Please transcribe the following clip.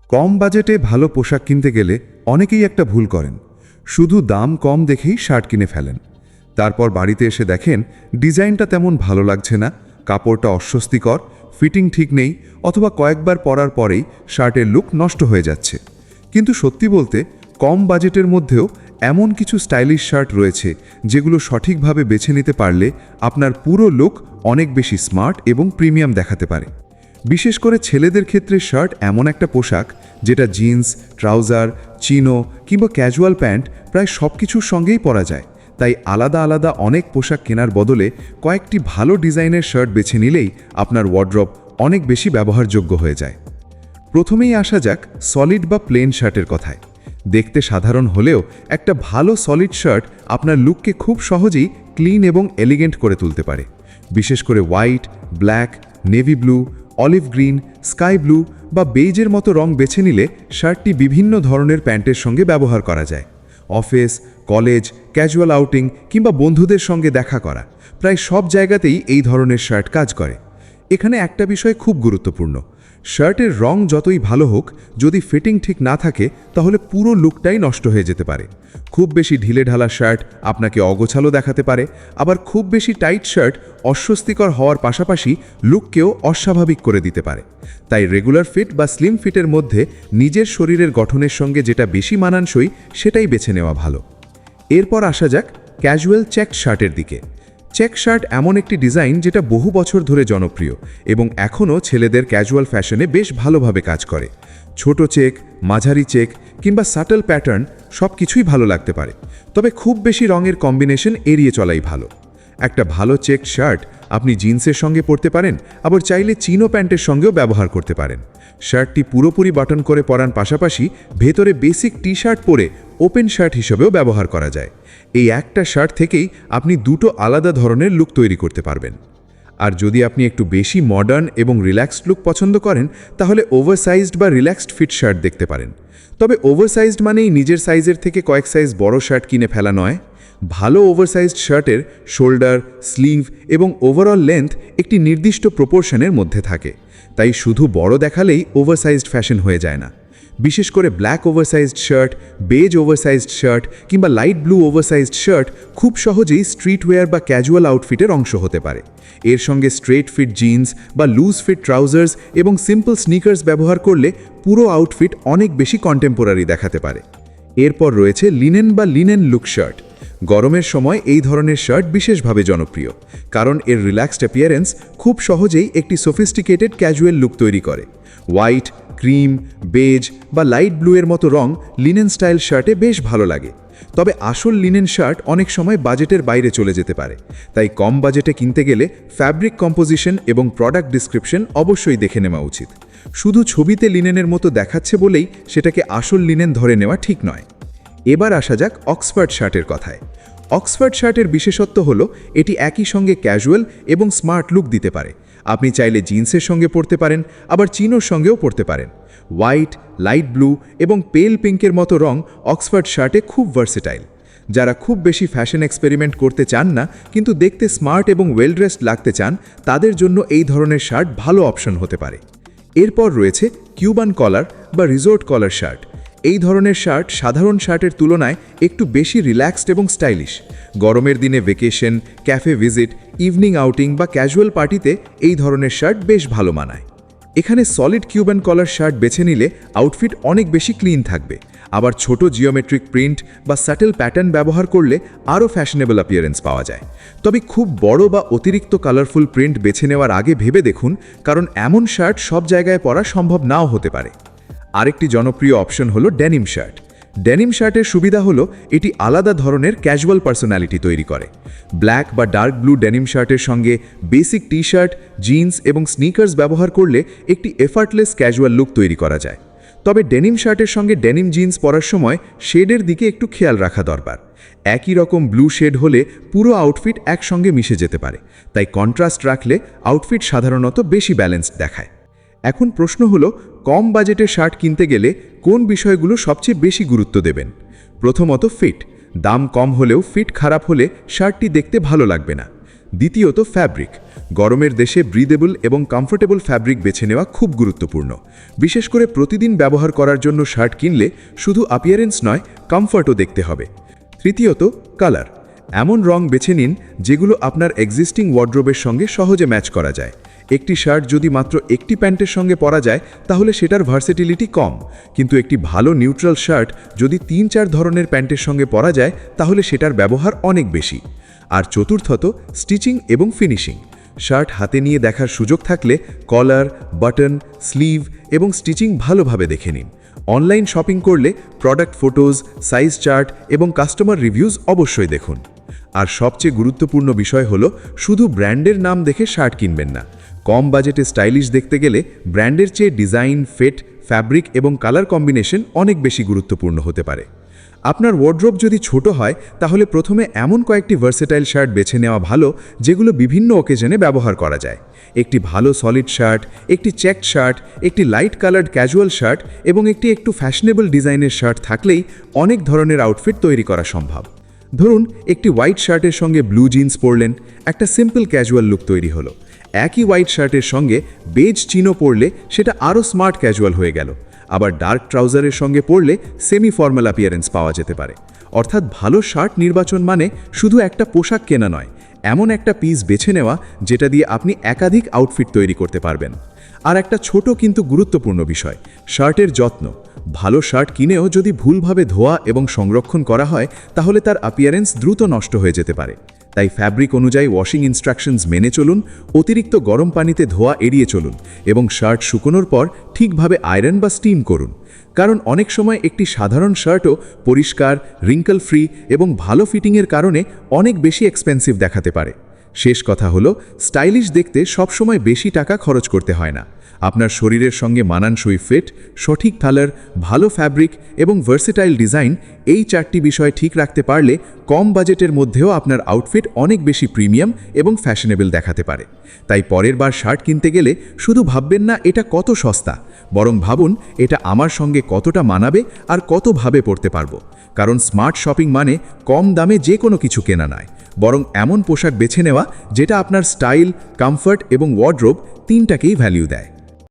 কম বাজেটে ভালো পোশাক কিনতে গেলে অনেকেই একটা ভুল করেন। শুধু দাম কম দেখেই শার্ট কিনে ফেলেন। তারপর বাড়িতে এসে দেখেন ডিজাইনটা তেমন ভালো লাগছে না, কাপড়টা অস্বস্তিকর, ফিটিং ঠিক নেই, অথবা কয়েকবার পরার পরেই শার্টের লুক নষ্ট হয়ে যাচ্ছে। কিন্তু সত্যি বলতে কম বাজেটের মধ্যেও এমন কিছু স্টাইলিশ শার্ট রয়েছে যেগুলো সঠিকভাবে বেছে নিতে পারলে আপনার পুরো লুক অনেক বেশি স্মার্ট এবং প্রিমিয়াম দেখাতে পারে। বিশেষ করে ছেলেদের ক্ষেত্রে শার্ট এমন একটা পোশাক যেটা জিন্স, ট্রাউজার, চিনো কিংবা ক্যাজুয়াল প্যান্ট প্রায় সব কিছুর সঙ্গেই পরা যায়। তাই আলাদা আলাদা অনেক পোশাক কেনার বদলে কয়েকটি ভালো ডিজাইনের শার্ট বেছে নিলেই আপনার ওয়ার্ড্রব অনেক বেশি ব্যবহারযোগ্য হয়ে যায়। প্রথমেই আসা যাক সলিড বা প্লেন শার্টের কথায়। দেখতে সাধারণ হলেও একটা ভালো সলিড শার্ট আপনার লুককে খুব সহজেই ক্লিন এবং এলিগেন্ট করে তুলতে পারে। বিশেষ করে white, black, navy blue, olive green, sky blue বা বেইজের মতো রং বেছে নিলে শার্টটি বিভিন্ন ধরনের প্যান্টের সঙ্গে ব্যবহার করা যায়। অফিস, কলেজ, ক্যাজুয়াল আউটিং কিংবা বন্ধুদের সঙ্গে দেখা করা প্রায় সব জায়গাতেই এই ধরনের শার্ট কাজ করে। এখানে একটা বিষয় খুব গুরুত্বপূর্ণ, শার্টের রং যতই ভালো হোক, যদি ফিটিং ঠিক না থাকে তাহলে পুরো লুকটাই নষ্ট হয়ে যেতে পারে। খুব বেশি ঢিলেঢালা শার্ট আপনাকে অগোছালো দেখাতে পারে, আবার খুব বেশি টাইট শার্ট অস্বস্তিকর হওয়ার পাশাপাশি লুককেও অস্বাভাবিক করে দিতে পারে। তাই রেগুলার ফিট বা স্লিম ফিটের মধ্যে নিজের শরীরের গঠনের সঙ্গে যেটা বেশি মানানসই সেটাই বেছে নেওয়া ভালো। এরপর আসা যাক ক্যাজুয়াল চেক শার্টের দিকে। চেক শার্ট এমন একটি ডিজাইন যেটা বহু বছর ধরে জনপ্রিয় এবং এখনও ছেলেদের ক্যাজুয়াল ফ্যাশনে বেশ ভালোভাবে কাজ করে। ছোট চেক, মাঝারি চেক কিংবা সাটল প্যাটার্ন সব কিছুই ভালো লাগতে পারে, তবে খুব বেশি রঙের কম্বিনেশন এড়িয়ে চলাই ভালো। একটা ভালো চেক শার্ট আপনি জিন্সের সঙ্গে পরতে পারেন, আবার চাইলে চিনো প্যান্টের সঙ্গেও ব্যবহার করতে পারেন। শার্টটি পুরোপুরি বাটন করে পরার পাশাপাশি ভেতরে বেসিক টি শার্ট পরে ওপেন শার্ট হিসেবেও ব্যবহার করা যায়। এই একটা শার্ট থেকেই আপনি দুটো আলাদা ধরনের লুক তৈরি করতে পারবেন। আর যদি আপনি একটু বেশি মডার্ন এবং রিল্যাক্সড লুক পছন্দ করেন তাহলে ওভারসাইজড বা রিল্যাক্সড ফিট শার্ট দেখতে পারেন। তবে ওভারসাইজড মানেই নিজের সাইজের থেকে কয়েক সাইজ বড় শার্ট কিনে ফেলা নয়। ভালো ওভারসাইজড শার্টের শোল্ডার, স্লিভ এবং ওভারঅল লেন্থ একটি নির্দিষ্ট প্রপোর্শনের মধ্যে থাকে, তাই শুধু বড় দেখালেই ওভারসাইজড ফ্যাশন হয়ে যায় না। বিশেষ করে ব্ল্যাক ওভারসাইজড শার্ট, বেজ ওভারসাইজড শার্ট কিংবা লাইট ব্লু ওভারসাইজড শার্ট খুব সহজেই স্ট্রিট ওয়্যার বা ক্যাজুয়াল আউটফিটের অংশ হতে পারে। এর সঙ্গে স্ট্রেট ফিট জিন্স বা লুজ ফিট ট্রাউজার্স এবং সিম্পল স্নিকার্স ব্যবহার করলে পুরো আউটফিট অনেক বেশি কন্টেম্পোরারি দেখাতে পারে। এরপর রয়েছে লিনেন বা লিনেন লুক শার্ট। গরমের সময় এই ধরনের শার্ট বিশেষভাবে জনপ্রিয়, কারণ এর রিল্যাক্সড অ্যাপিয়ারেন্স খুব সহজেই একটি সফিস্টিকেটেড ক্যাজুয়াল লুক তৈরি করে। হোয়াইট, ক্রিম, বেজ বা লাইট ব্লু এর মতো রং লিনেন স্টাইল শার্টে বেশ ভালো লাগে। তবে আসল লিনেন শার্ট অনেক সময় বাজেটের বাইরে চলে যেতে পারে, তাই কম বাজেটে কিনতে গেলে ফ্যাব্রিক কম্পোজিশন এবং প্রোডাক্ট ডিসক্রিপশন অবশ্যই দেখে নেওয়া উচিত। শুধু ছবিতে লিনেনের মতো দেখাচ্ছে বলেই সেটাকে আসল লিনেন ধরে নেওয়া ঠিক নয়। এবার আসা যাক অক্সফোর্ড শার্টের কথায়। অক্সফোর্ড শার্টের বিশেষত্ব হলো এটি একই সঙ্গে ক্যাজুয়াল এবং স্মার্ট লুক দিতে পারে। আপনি চাইলে জিন্সের সঙ্গে পরতে পারেন, আবার চিনোর সঙ্গেও পরতে পারেন। হোয়াইট, লাইট ব্লু এবং পেল পিঙ্কের মতো রং অক্সফোর্ড শার্টে খুব ভার্সেটাইল। যারা খুব বেশি ফ্যাশন এক্সপেরিমেন্ট করতে চান না কিন্তু দেখতে স্মার্ট এবং ওয়েল ড্রেসড লাগতে চান, তাদের জন্য এই ধরনের শার্ট ভালো অপশন হতে পারে। এরপর রয়েছে কিউবান কলার বা রিসোর্ট কলার শার্ট। এই ধরনের শার্ট সাধারণ শার্টের তুলনায় একটু বেশি রিল্যাক্সড এবং স্টাইলিশ। গরমের দিনে vacation, cafe visit, evening outing বা ক্যাজুয়াল পার্টিতে এই ধরনের শার্ট বেশ ভালো মানায়। এখানে সলিড কিউবান কলার শার্ট বেছে নিলে আউটফিট অনেক বেশি ক্লিন থাকবে, আবার ছোট জিওমেট্রিক প্রিন্ট বা সাটেল প্যাটার্ন ব্যবহার করলে আরও ফ্যাশনেবল অ্যাপিয়ারেন্স পাওয়া যায়। তবে খুব বড় বা অতিরিক্ত কালারফুল প্রিন্ট বেছে নেওয়ার আগে ভেবে দেখুন, কারণ এমন শার্ট সব জায়গায় পরা সম্ভব নাও হতে পারে। আরেকটি জনপ্রিয় অপশন হলো ডেনিম শার্ট। ডেনিম শার্টের সুবিধা হলো এটি আলাদা ধরনের ক্যাজুয়াল পার্সোনালিটি তৈরি করে। ব্ল্যাক বা ডার্ক ব্লু ডেনিম শার্টের সঙ্গে বেসিক টি শার্ট, জিন্স এবং স্নিকার্স ব্যবহার করলে একটি এফার্টলেস ক্যাজুয়াল লুক তৈরি করা যায়। তবে ডেনিম শার্টের সঙ্গে ডেনিম জিন্স পরার সময় শেডের দিকে একটু খেয়াল রাখা দরকার। একই রকম ব্লু শেড হলে পুরো আউটফিট একসঙ্গে মিশে যেতে পারে, তাই কন্ট্রাস্ট রাখলে আউটফিট সাধারণত বেশি ব্যালেন্সড দেখায়। এখন প্রশ্ন হলো, কম বাজেটের শার্ট কিনতে গেলে কোন বিষয়গুলো সবচেয়ে বেশি গুরুত্ব দেবেন? প্রথমত ফিট। দাম কম হলেও ফিট খারাপ হলে শার্টটি দেখতে ভালো লাগবে না। দ্বিতীয়ত ফ্যাব্রিক। গরমের দেশে ব্রিদেবল এবং কমফোর্টেবল ফ্যাব্রিক বেছে নেওয়া খুব গুরুত্বপূর্ণ। বিশেষ করে প্রতিদিন ব্যবহার করার জন্য শার্ট কিনলে শুধু অ্যাপিয়ারেন্স নয়, কমফর্টও দেখতে হবে। তৃতীয়ত কালার। এমন রং বেছে নিন যেগুলো আপনার এক্সিস্টিং ওয়ার্ড্রোবের সঙ্গে সহজে ম্যাচ করা যায়। একটি শার্ট যদি মাত্র একটি প্যান্টের সঙ্গে পরা যায় তাহলে সেটার ভার্সেটিলিটি কম, কিন্তু একটি ভালো নিউট্রাল শার্ট যদি 3-4 ধরনের প্যান্টের সঙ্গে পরা যায় তাহলে সেটার ব্যবহার অনেক বেশি। আর চতুর্থত স্টিচিং এবং ফিনিশিং। শার্ট হাতে নিয়ে দেখার সুযোগ থাকলে কলার, বাটন, স্লিভ এবং স্টিচিং ভালোভাবে দেখে নিন। অনলাইন শপিং করলে প্রোডাক্ট ফটোজ, সাইজ চার্ট এবং কাস্টমার রিভিউজ অবশ্যই দেখুন। আর সবচেয়ে গুরুত্বপূর্ণ বিষয় হলো শুধু ব্র্যান্ডের নাম দেখে শার্ট কিনবেন না। কম বাজেটে স্টাইলিশ দেখতে গেলে ব্র্যান্ডের চেয়ে ডিজাইন, ফিট, ফ্যাব্রিক এবং কালার কম্বিনেশন অনেক বেশি গুরুত্বপূর্ণ হতে পারে। আপনার ওয়ার্ড্রোব যদি ছোট হয় তাহলে প্রথমে এমন কয়েকটি ভার্সেটাইল শার্ট বেছে নেওয়া ভালো যেগুলো বিভিন্ন অকেশনে ব্যবহার করা যায়। একটি ভালো সলিড শার্ট, একটি চেকড শার্ট, একটি লাইট কালার্ড ক্যাজুয়াল শার্ট এবং একটু ফ্যাশনেবল ডিজাইনের শার্ট থাকলেই অনেক ধরনের আউটফিট তৈরি করা সম্ভব। ধরুন একটি হোয়াইট শার্টের সঙ্গে ব্লু জিন্স পরলেন, একটা সিম্পল ক্যাজুয়াল লুক তৈরি হলো। একই হোয়াইট শার্টের সঙ্গে বেজ চিনো পরলে সেটা আরও স্মার্ট ক্যাজুয়াল হয়ে গেল। আবার ডার্ক ট্রাউজারের সঙ্গে পরলে সেমি ফর্মাল অ্যাপিয়ারেন্স পাওয়া যেতে পারে। অর্থাৎ ভালো শার্ট নির্বাচন মানে শুধু একটা পোশাক কেনা নয়, এমন একটা পিস বেছে নেওয়া যেটা দিয়ে আপনি একাধিক আউটফিট তৈরি করতে পারবেন। আর একটা ছোট কিন্তু গুরুত্বপূর্ণ বিষয়, শার্টের যত্ন। ভালো শার্ট কিনেও যদি ভুলভাবে ধোয়া এবং সংরক্ষণ করা হয় তাহলে তার অ্যাপিয়ারেন্স দ্রুত নষ্ট হয়ে যেতে পারে। তাই ফ্যাব্রিক অনুযায়ী ওয়াশিং ইনস্ট্রাকশনস মেনে চলুন, অতিরিক্ত গরম পানিতে ধোয়া এড়িয়ে চলুন এবং শার্ট শুকোনোর পর ঠিকভাবে আয়রন বা স্টিম করুন। কারণ অনেক সময় একটি সাধারণ শার্টও পরিষ্কার, রিঙ্কল ফ্রি এবং ভালো ফিটিংয়ের কারণে অনেক বেশি এক্সপেন্সিভ দেখাতে পারে। শেষ কথা হলো, স্টাইলিশ দেখতে সবসময় বেশি টাকা খরচ করতে হয় না। আপনার শরীরের সঙ্গে মানানসই ফিট, সঠিক কালার, ভালো ফ্যাব্রিক এবং ভার্সেটাইল ডিজাইন, এই 4টি বিষয় ঠিক রাখতে পারলে কম বাজেটের মধ্যেও আপনার আউটফিট অনেক বেশি প্রিমিয়াম এবং ফ্যাশনেবল দেখাতে পারে। তাই পরের বার শার্ট কিনতে গেলে শুধু ভাববেন না এটা কত সস্তা, বরং ভাবুন এটা আমার সঙ্গে কতটা মানাবে আর কতভাবে পরতে পারবো। কারণ স্মার্ট শপিং মানে কম দামে যে কোনো কিছু কেনা নয়, বরং এমন পোশাক বেছে নেওয়া যেটা আপনার স্টাইল, কমফর্ট এবং ওয়ার্ড্রোব 3টাকেই ভ্যালু দেয়।